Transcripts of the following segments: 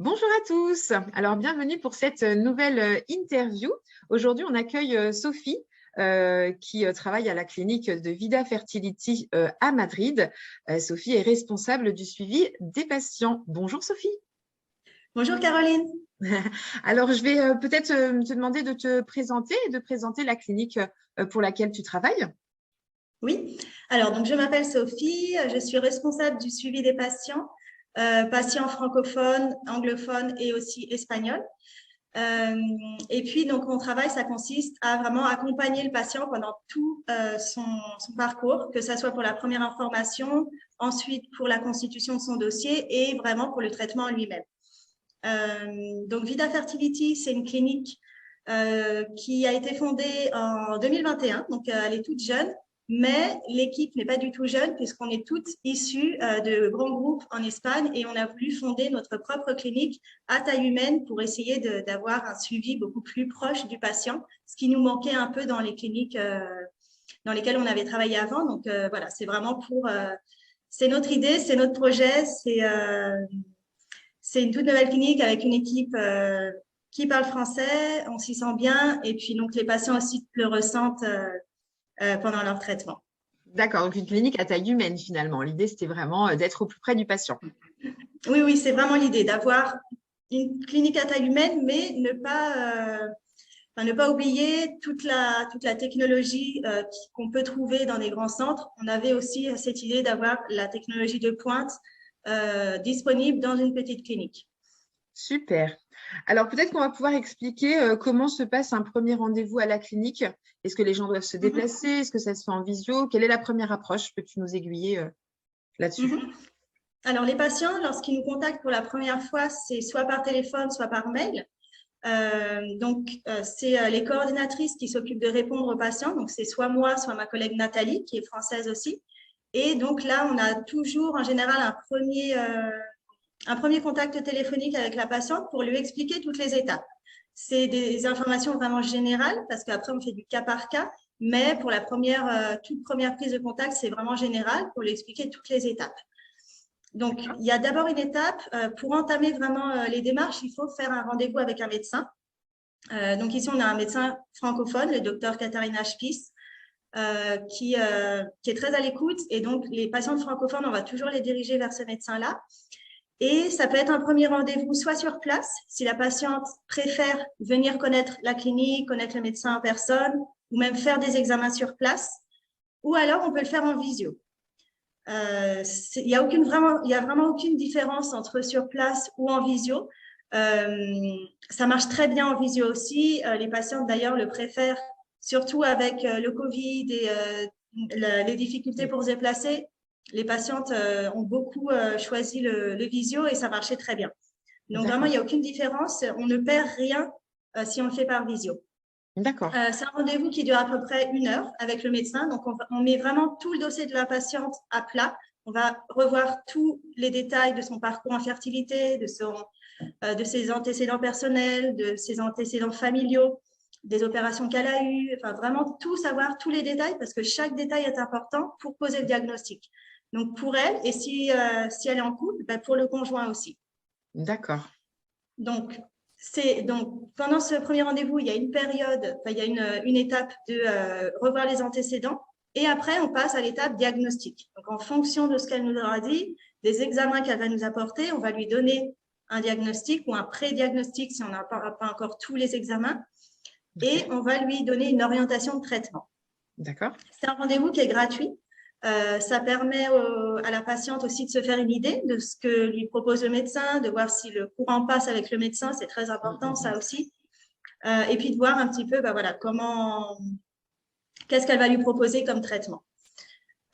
Bonjour à tous. Alors, bienvenue pour cette nouvelle interview. Aujourd'hui, on accueille Sophie qui travaille à la clinique de Vida Fertility à Madrid. Sophie est responsable du suivi des patients. Bonjour Sophie. Bonjour Caroline. Alors, je vais peut-être te demander de te présenter et de présenter la clinique pour laquelle tu travailles. Oui, alors donc je m'appelle Sophie, je suis responsable du suivi des patients, patients francophones, anglophones et aussi espagnols. Et puis donc mon travail, ça consiste à vraiment accompagner le patient pendant tout son parcours, que ce soit pour la première information, ensuite pour la constitution de son dossier et vraiment pour le traitement en lui-même. Donc Vida Fertility, c'est une clinique qui a été fondée en 2021, donc elle est toute jeune. Mais l'équipe n'est pas du tout jeune puisqu'on est toutes issues de grands groupes en Espagne et on a voulu fonder notre propre clinique à taille humaine pour essayer d'avoir un suivi beaucoup plus proche du patient, ce qui nous manquait un peu dans les cliniques dans lesquelles on avait travaillé avant. Donc voilà, c'est vraiment c'est notre idée, c'est notre projet, c'est une toute nouvelle clinique avec une équipe qui parle français, on s'y sent bien et puis donc les patients aussi le ressentent pendant leur traitement. D'accord, donc une clinique à taille humaine finalement. L'idée, c'était vraiment d'être au plus près du patient. Oui, oui, c'est vraiment l'idée d'avoir une clinique à taille humaine, mais ne pas oublier toute la technologie qu'on peut trouver dans des grands centres. On avait aussi cette idée d'avoir la technologie de pointe disponible dans une petite clinique. Super. Alors, peut-être qu'on va pouvoir expliquer comment se passe un premier rendez-vous à la clinique. Est-ce que les gens doivent se déplacer? Est-ce que ça se fait en visio? Quelle est la première approche? Peux-tu nous aiguiller là-dessus? Alors, les patients, lorsqu'ils nous contactent pour la première fois, c'est soit par téléphone, soit par mail. C'est les coordinatrices qui s'occupent de répondre aux patients. Donc, c'est soit moi, soit ma collègue Nathalie, qui est française aussi. Et donc là, on a toujours en général un premier contact téléphonique avec la patiente pour lui expliquer toutes les étapes. C'est des informations vraiment générales parce qu'après, on fait du cas par cas. Mais pour la toute première prise de contact, c'est vraiment général pour lui expliquer toutes les étapes. Donc, il y a d'abord une étape. Pour entamer vraiment les démarches, il faut faire un rendez-vous avec un médecin. Donc, ici, on a un médecin francophone, le docteur Katharina Spies, qui est très à l'écoute. Et donc, les patientes francophones, on va toujours les diriger vers ce médecin-là. Et ça peut être un premier rendez-vous soit sur place, si la patiente préfère venir connaître la clinique, connaître le médecin en personne, ou même faire des examens sur place, ou alors on peut le faire en visio. Il y a vraiment aucune différence entre sur place ou en visio. Ça marche très bien en visio aussi. Les patientes d'ailleurs le préfèrent, surtout avec le Covid et les difficultés pour se déplacer. Les patientes ont beaucoup choisi le visio et ça marchait très bien. Donc vraiment, il n'y a aucune différence. On ne perd rien si on le fait par visio. D'accord. C'est un rendez-vous qui dure à peu près 1 heure avec le médecin. Donc, on met vraiment tout le dossier de la patiente à plat. On va revoir tous les détails de son parcours en fertilité, de ses antécédents personnels, de ses antécédents familiaux, des opérations qu'elle a eues. Enfin, vraiment tout savoir, tous les détails, parce que chaque détail est important pour poser le diagnostic. Donc, pour elle, et si elle est en couple, ben pour le conjoint aussi. D'accord. Donc, pendant ce premier rendez-vous, il y a une période, il y a une étape de revoir les antécédents et après, on passe à l'étape diagnostic. Donc, en fonction de ce qu'elle nous aura dit, des examens qu'elle va nous apporter, on va lui donner un diagnostic ou un pré-diagnostic si on n'a pas encore tous les examens et on va lui donner une orientation de traitement. D'accord. C'est un rendez-vous qui est gratuit. Ça permet à la patiente aussi de se faire une idée de ce que lui propose le médecin, de voir si le courant passe avec le médecin, c'est très important ça aussi. Et puis de voir un petit peu qu'est-ce qu'elle va lui proposer comme traitement.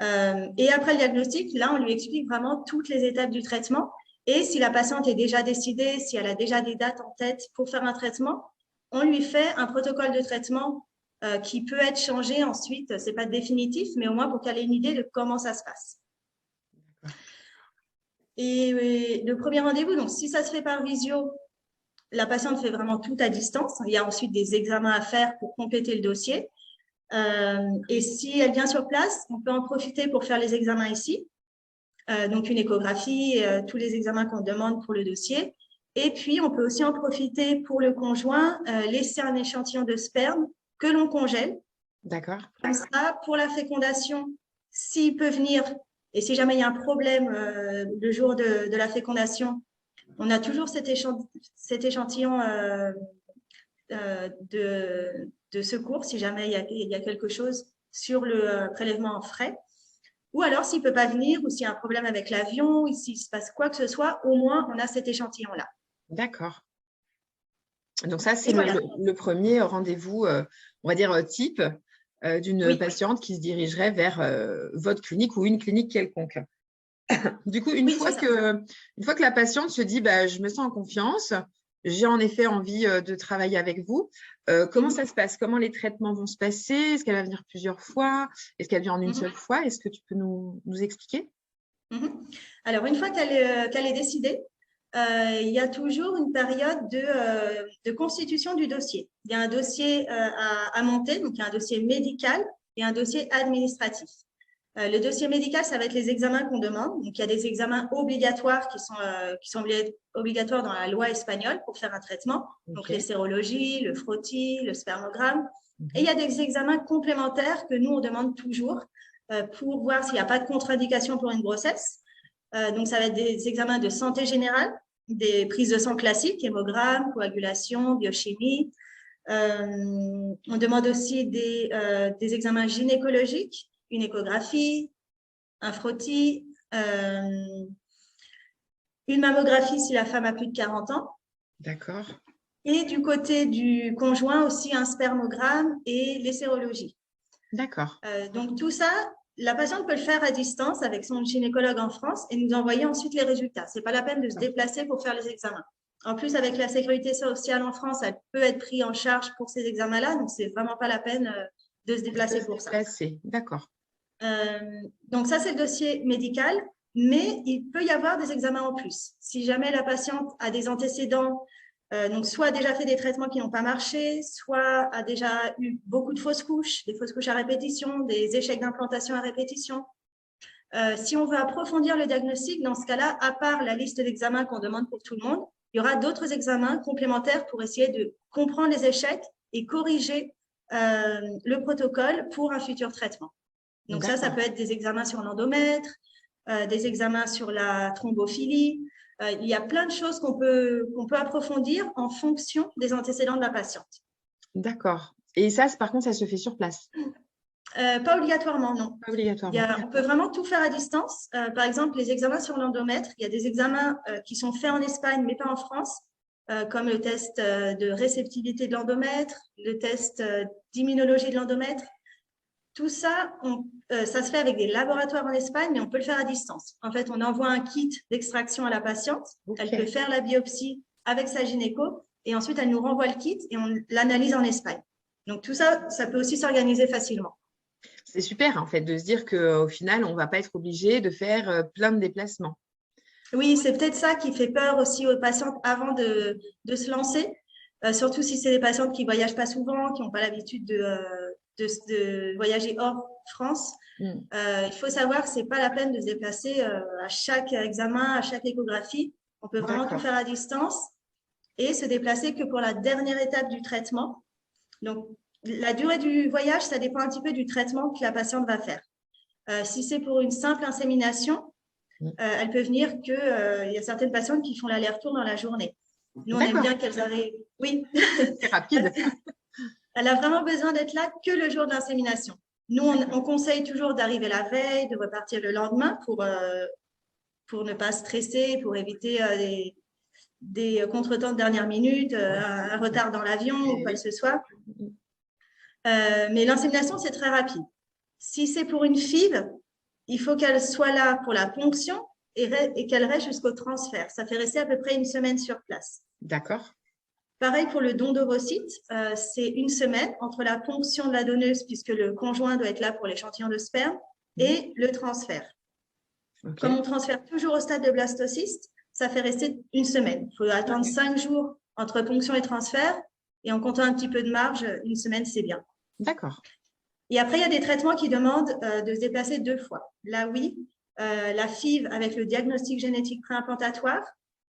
Et après le diagnostic, là, on lui explique vraiment toutes les étapes du traitement. Et si la patiente est déjà décidée, si elle a déjà des dates en tête pour faire un traitement, on lui fait un protocole de traitement qui peut être changé ensuite. Ce n'est pas définitif, mais au moins pour qu'elle ait une idée de comment ça se passe. Et le premier rendez-vous, donc si ça se fait par visio, la patiente fait vraiment tout à distance. Il y a ensuite des examens à faire pour compléter le dossier. Et si elle vient sur place, on peut en profiter pour faire les examens ici. Donc une échographie, tous les examens qu'on demande pour le dossier. Et puis, on peut aussi en profiter pour le conjoint, laisser un échantillon de sperme que l'on congèle. D'accord. Comme ça, pour la fécondation, s'il peut venir, et si jamais il y a un problème le jour de la fécondation, on a toujours cet échantillon de secours, si jamais il y a quelque chose sur le prélèvement en frais. Ou alors, s'il ne peut pas venir, ou s'il y a un problème avec l'avion, ou s'il se passe quoi que ce soit, au moins, on a cet échantillon-là. D'accord. Donc ça, c'est voilà. le premier rendez-vous, on va dire, type d'une patiente qui se dirigerait vers votre clinique ou une clinique quelconque. Du coup, une fois que la patiente se dit bah, « je me sens en confiance, j'ai en effet envie de travailler avec vous », comment ça se passe? Comment les traitements vont se passer? Est-ce qu'elle va venir plusieurs fois? Est-ce qu'elle vient en une seule fois? Est-ce que tu peux nous expliquer? Alors, une fois qu'elle est décidée, il y a toujours une période de constitution du dossier. Il y a un dossier à monter, donc il y a un dossier médical et un dossier administratif. Le dossier médical, ça va être les examens qu'on demande. Donc, il y a des examens obligatoires qui sont obligatoires dans la loi espagnole pour faire un traitement. Donc, les sérologies, le frottis, le spermogramme. Et il y a des examens complémentaires que nous, on demande toujours pour voir s'il n'y a pas de contre-indication pour une grossesse. Donc, ça va être des examens de santé générale, des prises de sang classiques, hémogramme, coagulation, biochimie. On demande aussi des examens gynécologiques, une échographie, un frottis, une mammographie si la femme a plus de 40 ans. D'accord. Et du côté du conjoint aussi un spermogramme et les sérologies. D'accord. Donc tout ça, la patiente peut le faire à distance avec son gynécologue en France et nous envoyer ensuite les résultats. Ce n'est pas la peine de se déplacer pour faire les examens. En plus, avec la sécurité sociale en France, elle peut être prise en charge pour ces examens-là, donc ce n'est vraiment pas la peine de se déplacer pour ça. D'accord. Donc ça, c'est le dossier médical, mais il peut y avoir des examens en plus. Si jamais la patiente a des antécédents, donc soit a déjà fait des traitements qui n'ont pas marché, soit a déjà eu beaucoup de fausses couches, des fausses couches à répétition, des échecs d'implantation à répétition. Si on veut approfondir le diagnostic, dans ce cas-là, à part la liste d'examens qu'on demande pour tout le monde, il y aura d'autres examens complémentaires pour essayer de comprendre les échecs et corriger le protocole pour un futur traitement. Donc ça peut être des examens sur l'endomètre, des examens sur la thrombophilie. Il y a plein de choses qu'on peut approfondir en fonction des antécédents de la patiente. D'accord. Et ça, par contre, ça se fait sur place? Pas obligatoirement, non. Pas obligatoirement. On peut vraiment tout faire à distance. Par exemple, les examens sur l'endomètre, il y a des examens qui sont faits en Espagne, mais pas en France, comme le test de réceptivité de l'endomètre, le test d'immunologie de l'endomètre. Tout ça, ça se fait avec des laboratoires en Espagne, mais on peut le faire à distance. En fait, on envoie un kit d'extraction à la patiente. Elle peut faire la biopsie avec sa gynéco et ensuite, elle nous renvoie le kit et on l'analyse en Espagne. Donc, tout ça, ça peut aussi s'organiser facilement. C'est super, en fait, de se dire qu'au final, on ne va pas être obligé de faire plein de déplacements. Oui, c'est peut-être ça qui fait peur aussi aux patientes avant de se lancer, surtout si c'est des patientes qui ne voyagent pas souvent, qui n'ont pas l'habitude de voyager hors France. Il faut savoir que ce n'est pas la peine de se déplacer à chaque examen, à chaque échographie. On peut vraiment tout faire à distance et se déplacer que pour la dernière étape du traitement. Donc, la durée du voyage, ça dépend un petit peu du traitement que la patiente va faire. Si c'est pour une simple insémination, elle peut venir il y a certaines patientes qui font l'aller-retour dans la journée. Nous, on aime bien qu'elles arrivent. Oui. C'est rapide. Elle a vraiment besoin d'être là que le jour de l'insémination. Nous, on conseille toujours d'arriver la veille, de repartir le lendemain pour ne pas stresser, pour éviter des contretemps de dernière minute, un retard dans l'avion ou quoi que ce soit. Mais l'insémination, c'est très rapide. Si c'est pour une FIV, il faut qu'elle soit là pour la ponction et qu'elle reste jusqu'au transfert. Ça fait rester à peu près une semaine sur place. D'accord. Pareil pour le don d'ovocytes, c'est une semaine entre la ponction de la donneuse, puisque le conjoint doit être là pour l'échantillon de sperme, et le transfert. Comme on transfère toujours au stade de blastocyste, ça fait rester une semaine. Il faut attendre 5 jours entre ponction et transfert, et en comptant un petit peu de marge, une semaine, c'est bien. D'accord. Et après, il y a des traitements qui demandent de se déplacer 2 fois. Là, oui, la FIV avec le diagnostic génétique préimplantatoire,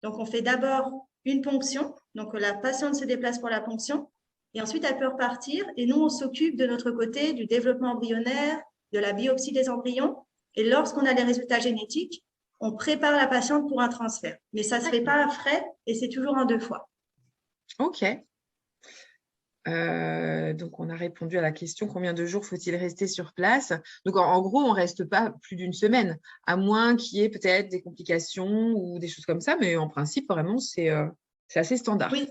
Donc, on fait d'abord une ponction. Donc, la patiente se déplace pour la ponction. Et ensuite, elle peut repartir. Et nous, on s'occupe de notre côté du développement embryonnaire, de la biopsie des embryons. Et lorsqu'on a les résultats génétiques, on prépare la patiente pour un transfert. Mais ça ne se fait pas à frais et c'est toujours en 2 fois. OK. Donc, on a répondu à la question combien de jours faut-il rester sur place? Donc, en gros, on ne reste pas plus d'une semaine, à moins qu'il y ait peut-être des complications ou des choses comme ça. Mais en principe, vraiment, c'est assez standard. Oui.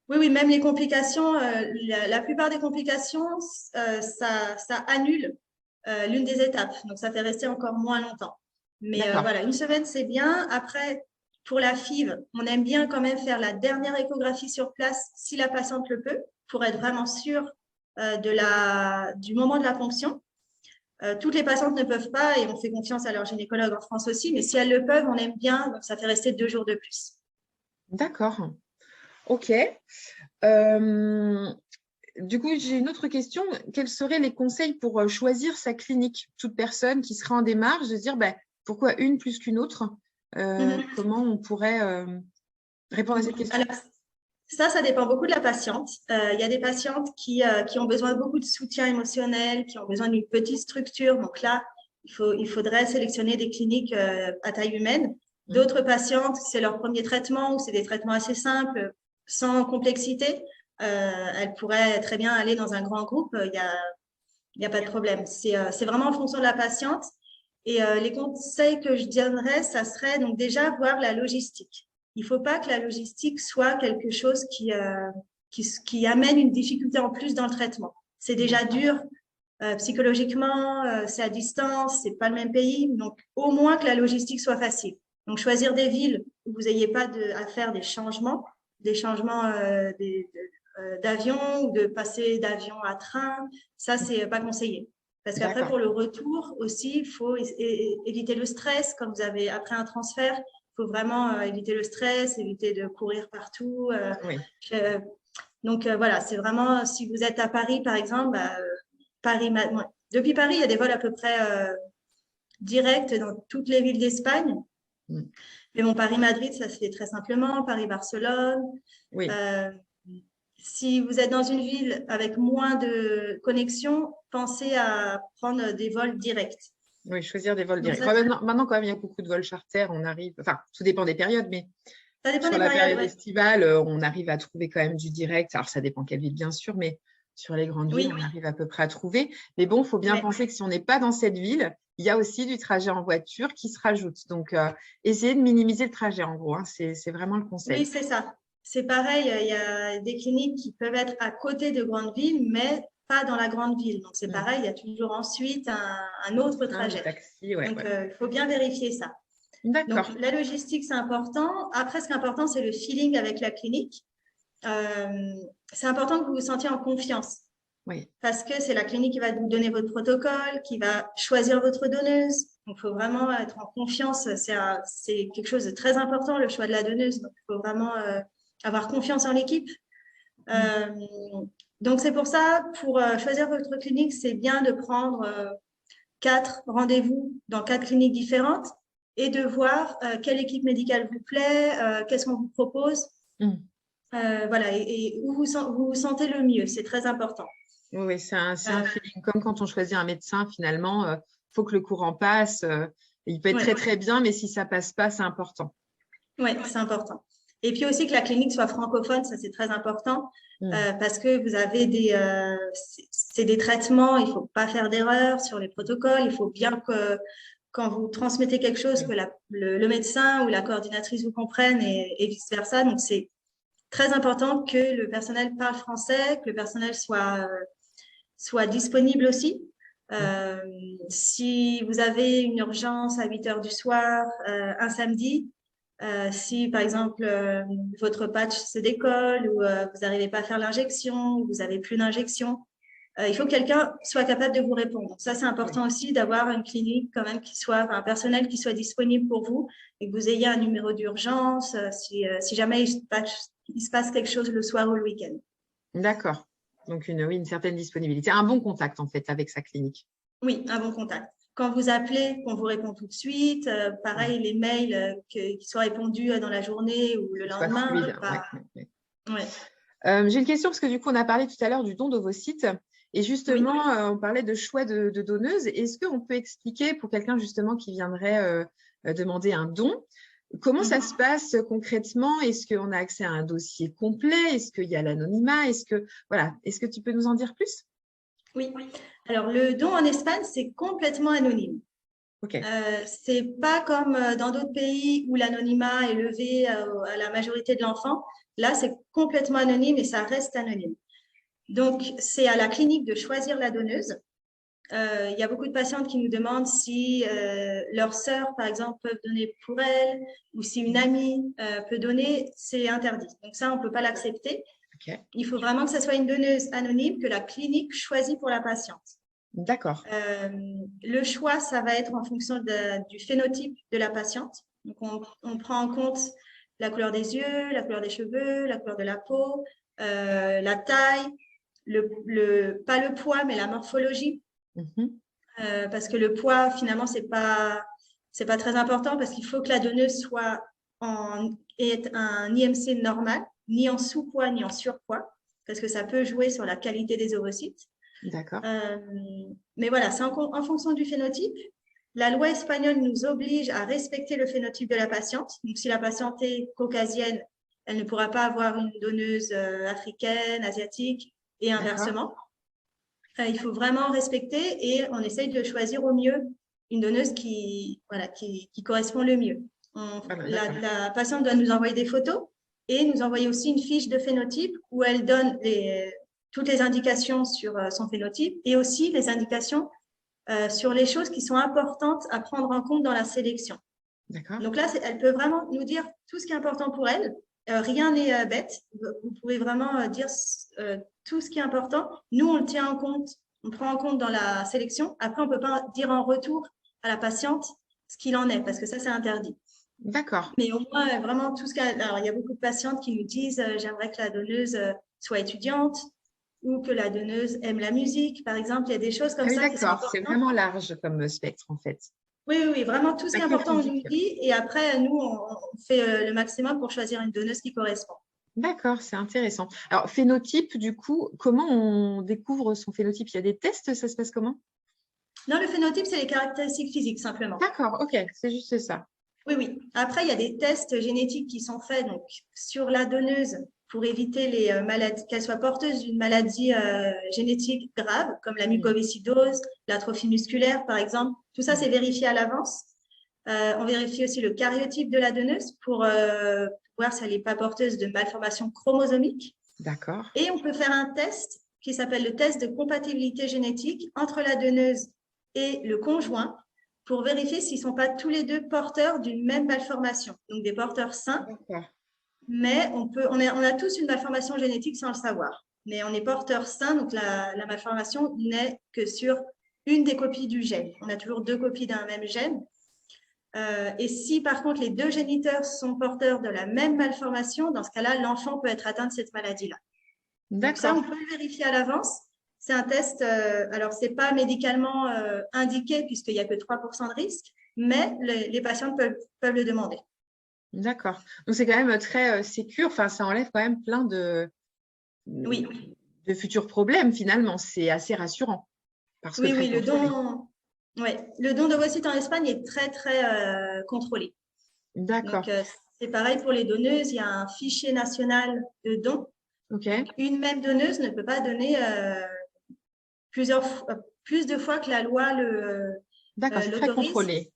Oui, même les complications, la plupart des complications, ça annule l'une des étapes. Donc, ça fait rester encore moins longtemps. Mais voilà, une semaine, c'est bien. Après, pour la FIV, on aime bien quand même faire la dernière échographie sur place si la patiente le peut, pour être vraiment sûre du moment de la ponction. Toutes les patientes ne peuvent pas et on fait confiance à leur gynécologue en France aussi, mais si elles le peuvent, on aime bien. Donc, ça fait rester 2 jours de plus. D'accord. OK. Du coup, j'ai une autre question. Quels seraient les conseils pour choisir sa clinique? Toute personne qui serait en démarche de dire pourquoi une plus qu'une autre? Comment on pourrait répondre à cette question? Alors, ça dépend beaucoup de la patiente. Il y a des patientes qui ont besoin de beaucoup de soutien émotionnel, qui ont besoin d'une petite structure. Donc là, il faudrait sélectionner des cliniques à taille humaine. D'autres patientes, c'est leur premier traitement ou c'est des traitements assez simples, sans complexité. Elles pourraient très bien aller dans un grand groupe. Il y a pas de problème. C'est vraiment en fonction de la patiente. Et les conseils que je donnerais, ça serait donc déjà voir la logistique. Il ne faut pas que la logistique soit quelque chose qui amène une difficulté en plus dans le traitement. C'est déjà dur psychologiquement, c'est à distance, c'est pas le même pays. Donc, au moins que la logistique soit facile. Donc, choisir des villes où vous n'ayez pas à faire des changements d'avion ou de passer d'avion à train, ça, c'est pas conseillé. Parce qu'après, pour le retour aussi, il faut éviter le stress. Quand vous avez après un transfert, il faut vraiment éviter le stress, éviter de courir partout. Donc, voilà, c'est vraiment, si vous êtes à Paris, par exemple, depuis Paris, il y a des vols à peu près directs dans toutes les villes d'Espagne. Mais bon, Paris-Madrid, ça se fait très simplement. Paris-Barcelone. Oui. Si vous êtes dans une ville avec moins de connexions, pensez à prendre des vols directs. Oui, choisir des vols directs. Maintenant, quand même, il y a beaucoup de vols charter. On arrive, enfin, tout dépend des périodes, mais sur la période estivale, on arrive à trouver quand même du direct. Alors, ça dépend quelle ville, bien sûr, mais sur les grandes villes, on arrive à peu près à trouver. Mais bon, il faut bien penser que si on n'est pas dans cette ville, il y a aussi du trajet en voiture qui se rajoute. Donc, essayez de minimiser le trajet, en gros. Hein. C'est vraiment le conseil. Oui, c'est ça. C'est pareil, il y a des cliniques qui peuvent être à côté de grandes villes, mais pas dans la grande ville. Donc, c'est pareil, il y a toujours ensuite un autre trajet. Taxi, Donc, il faut bien vérifier ça. D'accord. Donc, la logistique, c'est important. Après, ce qui est important, c'est le feeling avec la clinique. C'est important que vous vous sentiez en confiance. Oui. Parce que c'est la clinique qui va vous donner votre protocole, qui va choisir votre donneuse. Donc, il faut vraiment être en confiance. C'est quelque chose de très important, le choix de la donneuse. Donc, il faut vraiment avoir confiance en l'équipe. Donc, c'est pour ça, pour choisir votre clinique, c'est bien de prendre 4 rendez-vous dans 4 cliniques différentes et de voir quelle équipe médicale vous plaît, qu'est-ce qu'on vous propose. Voilà, et où vous vous sentez le mieux. C'est très important. Oui, c'est un feeling. Comme quand on choisit un médecin, finalement, il faut que le courant passe. Il peut être très, très bien, mais si ça ne passe pas, c'est important. Oui, c'est important. Et puis aussi que la clinique soit francophone, ça c'est très important parce que vous avez c'est des traitements, il ne faut pas faire d'erreur sur les protocoles. Il faut bien que quand vous transmettez quelque chose, que le médecin ou la coordinatrice vous comprenne et vice-versa. Donc, c'est très important que le personnel parle français, que le personnel soit disponible aussi. Si vous avez une urgence à 8 heures du soir, un samedi, si par exemple votre patch se décolle ou vous n'arrivez pas à faire l'injection, ou vous n'avez plus d'injection, il faut que quelqu'un soit capable de vous répondre. Ça, c'est important aussi d'avoir une clinique quand même un personnel qui soit disponible pour vous et que vous ayez un numéro d'urgence si jamais il se passe quelque chose le soir ou le week-end. D'accord. Donc, une certaine disponibilité. Un bon contact, en fait, avec sa clinique. Oui, un bon contact. quand vous appelez, qu'on vous répond tout de suite. Pareil, les mails qui soient répondus dans la journée ou le lendemain. Fluide. Ouais. J'ai une question parce que du coup, on a parlé tout à l'heure du don d'ovocytes et justement, on parlait de choix de donneuses. Est-ce qu'on peut expliquer pour quelqu'un justement qui viendrait demander un don, comment ça se passe concrètement? Est-ce qu'on a accès à un dossier complet? Est-ce qu'il y a l'anonymat? Est-ce que tu peux nous en dire plus? Oui. Alors, le don en Espagne, c'est complètement anonyme. Okay. C'est pas comme dans d'autres pays où l'anonymat est levé à la majorité de l'enfant. Là, c'est complètement anonyme et ça reste anonyme. Donc, c'est à la clinique de choisir la donneuse. Il y a beaucoup de patientes qui nous demandent si leur sœur, par exemple, peuvent donner pour elle ou si une amie peut donner. C'est interdit. Donc ça, on ne peut pas l'accepter. Okay. Il faut vraiment que ce soit une donneuse anonyme que la clinique choisit pour la patiente. D'accord. Le choix, ça va être en fonction du phénotype de la patiente. Donc, on prend en compte la couleur des yeux, la couleur des cheveux, la couleur de la peau, la taille, pas le poids, mais la morphologie. Parce que le poids, finalement, c'est pas très important parce qu'il faut que la donneuse ait un IMC normal, ni en sous-poids, ni en surpoids, parce que ça peut jouer sur la qualité des ovocytes. D'accord. Mais voilà, c'est en fonction du phénotype. La loi espagnole nous oblige à respecter le phénotype de la patiente. Donc, si la patiente est caucasienne, elle ne pourra pas avoir une donneuse africaine, asiatique et inversement. Il faut vraiment respecter et on essaye de choisir au mieux une donneuse qui correspond le mieux. La patiente doit nous envoyer des photos et nous envoyer aussi une fiche de phénotype où elle donne toutes les indications sur son phénotype et aussi les indications sur les choses qui sont importantes à prendre en compte dans la sélection. Donc là, elle peut vraiment nous dire tout ce qui est important pour elle. Rien n'est bête. Vous pouvez vraiment dire tout ce qui est important. Nous, on le tient en compte, on prend en compte dans la sélection. Après, on ne peut pas dire en retour à la patiente ce qu'il en est, parce que ça, c'est interdit. D'accord. Mais au moins, vraiment, tout ce qu'il y a. Alors, il y a beaucoup de patientes qui nous disent j'aimerais que la donneuse soit étudiante ou que la donneuse aime la musique, par exemple. Il y a des choses comme ça qui sont importantes. C'est vraiment large comme spectre, en fait. Oui, vraiment, tout ce qui est important, on nous dit. Et après, nous, on fait le maximum pour choisir une donneuse qui correspond. D'accord, c'est intéressant. Alors, phénotype, du coup, comment on découvre son phénotype? Il y a des tests, ça se passe comment? Non, le phénotype, c'est les caractéristiques physiques, simplement. D'accord, ok, c'est juste ça. Oui. Après, il y a des tests génétiques qui sont faits donc, sur la donneuse pour éviter les maladies, qu'elle soit porteuse d'une maladie génétique grave, comme la mucoviscidose, l'atrophie musculaire, par exemple. Tout ça, c'est vérifié à l'avance. On vérifie aussi le karyotype de la donneuse pour voir si elle n'est pas porteuse de malformations chromosomiques. D'accord. Et on peut faire un test qui s'appelle le test de compatibilité génétique entre la donneuse et le conjoint pour vérifier s'ils ne sont pas tous les deux porteurs d'une même malformation, donc des porteurs sains. Mais on a tous une malformation génétique sans le savoir. Mais on est porteur sain, donc la malformation n'est que sur une des copies du gène. On a toujours 2 copies d'un même gène. Et si par contre les 2 géniteurs sont porteurs de la même malformation, dans ce cas-là, l'enfant peut être atteint de cette maladie-là. Donc ça, on peut le vérifier à l'avance. C'est un test, alors ce n'est pas médicalement indiqué puisqu'il n'y a que 3% de risque, mais les patients peuvent le demander. D'accord. Donc c'est quand même très sécure, enfin ça enlève quand même plein de futurs problèmes finalement. C'est assez rassurant. Parce que le don d'ovocytes en Espagne est très, très contrôlé. D'accord. Donc, c'est pareil pour les donneuses. Il y a un fichier national de dons. Okay. Donc, une même donneuse ne peut pas donner plus de fois que la loi D'accord, c'est très contrôlé.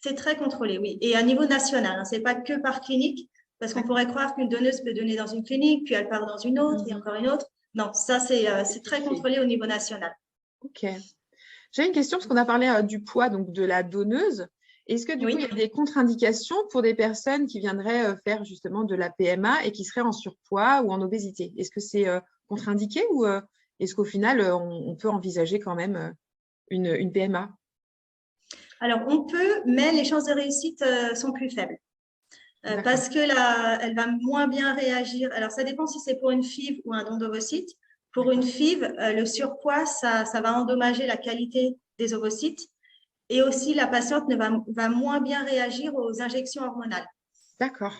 C'est très contrôlé, oui. Et à niveau national, hein, ce n'est pas que par clinique, parce qu'on pourrait croire qu'une donneuse peut donner dans une clinique, puis elle part dans une autre et encore une autre. Non, ça, c'est très contrôlé au niveau national. Ok. J'ai une question, parce qu'on a parlé du poids donc de la donneuse. Est-ce que du coup, il y a des contre-indications pour des personnes qui viendraient faire justement de la PMA et qui seraient en surpoids ou en obésité? Est-ce que c'est contre-indiqué ou est-ce qu'au final, on peut envisager quand même une PMA? Alors, on peut, mais les chances de réussite sont plus faibles. Parce que elle va moins bien réagir. Alors, ça dépend si c'est pour une FIV ou un don d'ovocytes. Pour une FIV, le surpoids, ça va endommager la qualité des ovocytes. Et aussi, la patiente va moins bien réagir aux injections hormonales. D'accord.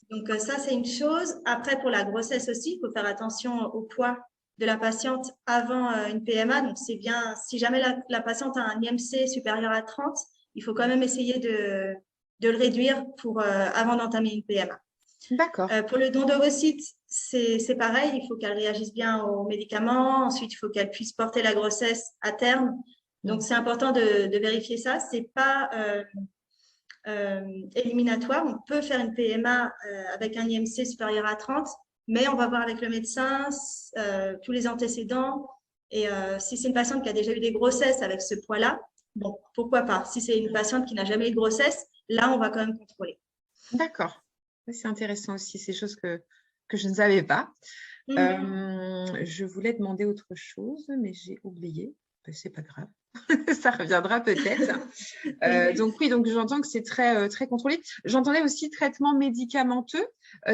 Donc, ça, c'est une chose. Après, pour la grossesse aussi, il faut faire attention au poids de la patiente avant une PMA. Donc, c'est bien, si jamais la patiente a un IMC supérieur à 30, il faut quand même essayer de le réduire avant d'entamer une PMA. D'accord. Pour le don d'ovocytes, c'est pareil. Il faut qu'elle réagisse bien aux médicaments. Ensuite, il faut qu'elle puisse porter la grossesse à terme. Donc, c'est important de vérifier ça. C'est pas éliminatoire. On peut faire une PMA avec un IMC supérieur à 30, mais on va voir avec le médecin tous les antécédents. Et si c'est une patiente qui a déjà eu des grossesses avec ce poids-là, bon, pourquoi pas. Si c'est une patiente qui n'a jamais eu de grossesse, là, on va quand même contrôler. D'accord. C'est intéressant aussi, ces choses que je ne savais pas. Je voulais demander autre chose, mais j'ai oublié. C'est pas grave. Ça reviendra peut-être. Donc oui, donc j'entends que c'est très, très contrôlé. J'entendais aussi traitement médicamenteux.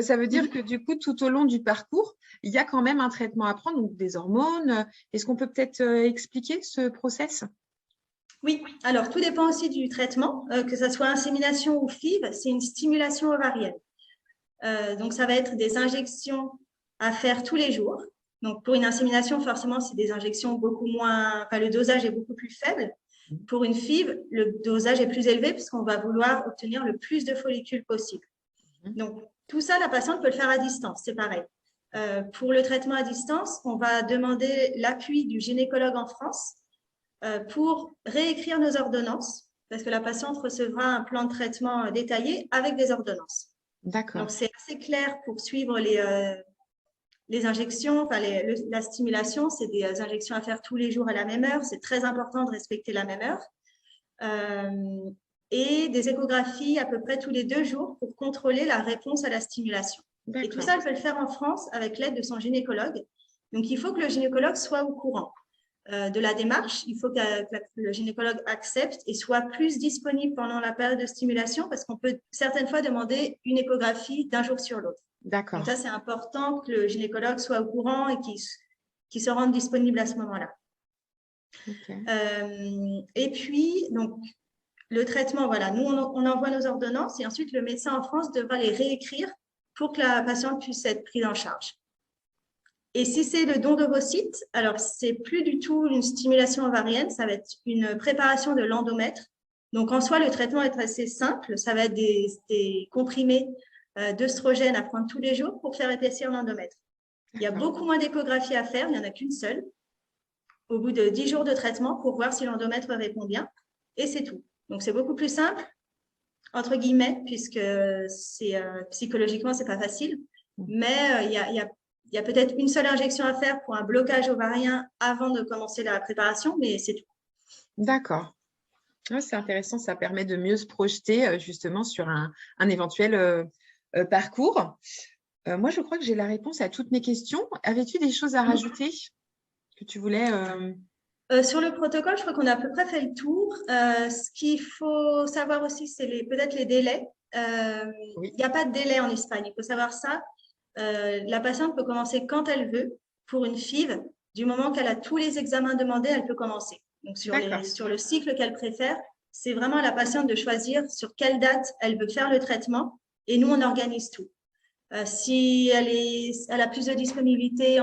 Ça veut dire que du coup, tout au long du parcours, il y a quand même un traitement à prendre, donc des hormones. Est-ce qu'on peut peut-être expliquer ce process? Oui, alors tout dépend aussi du traitement, que ce soit insémination ou FIV, c'est une stimulation ovarienne. Donc, ça va être des injections à faire tous les jours. Donc, pour une insémination, forcément, c'est des injections beaucoup moins, enfin, le dosage est beaucoup plus faible. Pour une FIV, le dosage est plus élevé puisqu'on va vouloir obtenir le plus de follicules possible. Donc, tout ça, la patiente peut le faire à distance, c'est pareil. Pour le traitement à distance, on va demander l'appui du gynécologue en France pour réécrire nos ordonnances parce que la patiente recevra un plan de traitement détaillé avec des ordonnances. D'accord. Donc, c'est assez clair pour suivre les injections, enfin la stimulation, c'est des injections à faire tous les jours à la même heure. C'est très important de respecter la même heure. Et des échographies à peu près tous les 2 jours pour contrôler la réponse à la stimulation. Et tout ça, elle peut le faire en France avec l'aide de son gynécologue. Donc, il faut que le gynécologue soit au courant de la démarche. Il faut que le gynécologue accepte et soit plus disponible pendant la période de stimulation parce qu'on peut certaines fois demander une échographie d'un jour sur l'autre. D'accord. Donc ça, c'est important que le gynécologue soit au courant et qu'il se rende disponible à ce moment-là. Okay. Et puis, donc, le traitement, voilà, nous, on envoie nos ordonnances et ensuite, le médecin en France devra les réécrire pour que la patiente puisse être prise en charge. Et si c'est le don d'ovocytes, alors c'est plus du tout une stimulation ovarienne, ça va être une préparation de l'endomètre. Donc, en soi, le traitement est assez simple. Ça va être des comprimés d'œstrogène à prendre tous les jours pour faire épaissir l'endomètre. Il y a beaucoup moins d'échographies à faire, il n'y en a qu'une seule, au bout de 10 jours de traitement pour voir si l'endomètre répond bien. Et c'est tout. Donc, c'est beaucoup plus simple, entre guillemets, puisque psychologiquement, ce n'est pas facile. Mais il y a peut-être une seule injection à faire pour un blocage ovarien avant de commencer la préparation, mais c'est tout. D'accord. Ouais, c'est intéressant, ça permet de mieux se projeter justement sur un éventuel parcours. Moi, je crois que j'ai la réponse à toutes mes questions. Avais-tu des choses à rajouter que tu voulais Sur le protocole, je crois qu'on a à peu près fait le tour. Ce qu'il faut savoir aussi, c'est peut-être les délais. Oui. Il n'y a pas de délai en Espagne, il faut savoir ça. La patiente peut commencer quand elle veut pour une FIV. Du moment qu'elle a tous les examens demandés, elle peut commencer. Donc, sur le cycle qu'elle préfère, c'est vraiment à la patiente de choisir sur quelle date elle veut faire le traitement. Et nous, on organise tout. Si elle a plus de disponibilité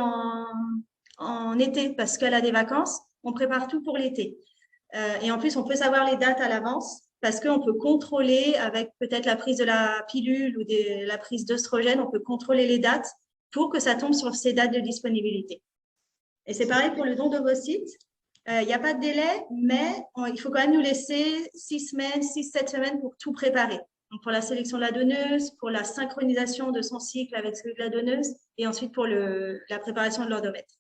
en été parce qu'elle a des vacances, on prépare tout pour l'été. Et en plus, on peut savoir les dates à l'avance parce qu'on peut contrôler avec peut-être la prise de la pilule ou la prise d'œstrogène, on peut contrôler les dates pour que ça tombe sur ces dates de disponibilité. Et c'est pareil pour le don d'ovocytes. Il n'y a pas de délai, mais il faut quand même nous laisser 6-7 semaines pour tout préparer. Donc pour la sélection de la donneuse, pour la synchronisation de son cycle avec celui de la donneuse et ensuite pour la préparation de l'endomètre.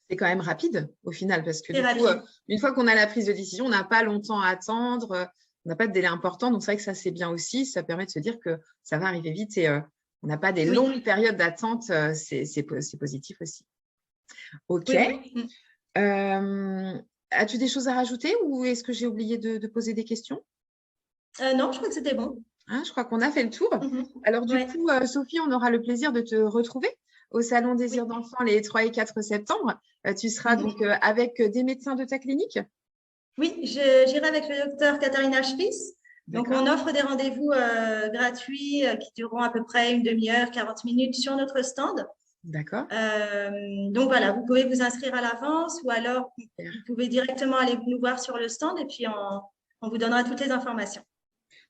C'est quand même rapide au final parce que du coup, une fois qu'on a la prise de décision, on n'a pas longtemps à attendre, on n'a pas de délai important. Donc, c'est vrai que ça, c'est bien aussi. Ça permet de se dire que ça va arriver vite et on n'a pas des longues périodes d'attente. C'est positif aussi. OK. Oui. As-tu des choses à rajouter ou est-ce que j'ai oublié de poser des questions? Non, je crois que c'était bon. Hein, je crois qu'on a fait le tour. Alors, du coup, Sophie, on aura le plaisir de te retrouver au Salon Désir d'Enfant les 3 et 4 septembre. Tu seras donc avec des médecins de ta clinique? Oui, j'irai avec le docteur Katharina Spies. Donc, on D'accord. offre des rendez-vous gratuits qui dureront à peu près une demi-heure, 40 minutes sur notre stand. D'accord. Donc, voilà, vous pouvez vous inscrire à l'avance ou alors Super. vous pouvez directement aller nous voir sur le stand et puis on vous donnera toutes les informations.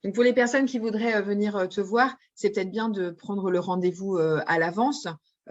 Donc, pour les personnes qui voudraient venir te voir, c'est peut-être bien de prendre le rendez-vous à l'avance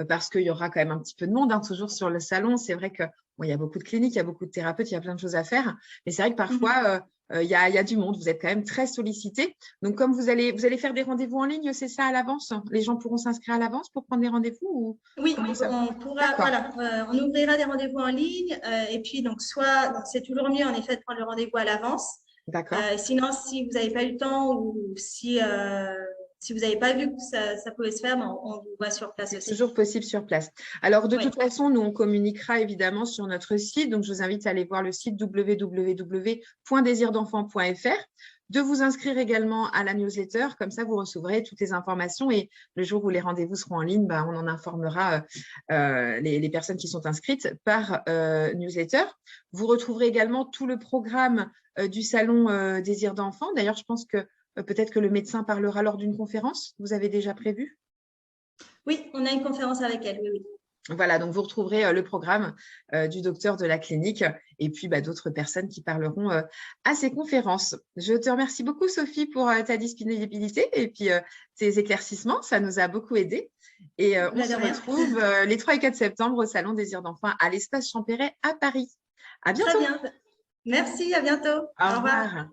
parce qu'il y aura quand même un petit peu de monde toujours sur le salon. C'est vrai que bon, il y a beaucoup de cliniques, il y a beaucoup de thérapeutes, il y a plein de choses à faire. Mais c'est vrai que Mhm. parfois, il y a du monde. Vous êtes quand même très sollicité. Donc, comme vous allez faire des rendez-vous en ligne, c'est ça à l'avance? Les gens pourront s'inscrire à l'avance pour prendre des rendez-vous ou Oui, comment ça? on pourra, D'accord, voilà, on ouvrira des rendez-vous en ligne et puis donc soit, donc c'est toujours mieux en effet de prendre le rendez-vous à l'avance. d'accord. Sinon, si vous n'avez pas eu le temps ou si vous n'avez pas vu que ça pouvait se faire, ben, on vous voit sur place C'est aussi. toujours possible sur place. Alors, de Oui, toute façon, nous, on communiquera évidemment sur notre site. Donc, je vous invite à aller voir le site www.desird'enfant.fr, de vous inscrire également à la newsletter. Comme ça, vous recevrez toutes les informations et le jour où les rendez-vous seront en ligne, bah, on en informera les personnes qui sont inscrites par newsletter. Vous retrouverez également tout le programme du salon Désir d'enfant. D'ailleurs, je pense que peut-être que le médecin parlera lors d'une conférence. Vous avez déjà prévu? oui, on a une conférence avec elle. Oui, oui. Voilà, donc vous retrouverez le programme du docteur de la clinique et puis bah, d'autres personnes qui parleront à ces conférences. Je te remercie beaucoup, Sophie, pour ta disponibilité et puis tes éclaircissements. Ça nous a beaucoup aidés. Et on Bah, de se rien. retrouve les 3 et 4 septembre au Salon Désir d'enfant à l'Espace Champéret à Paris. À Très bientôt. bien. Merci, à bientôt. Au Au revoir. revoir.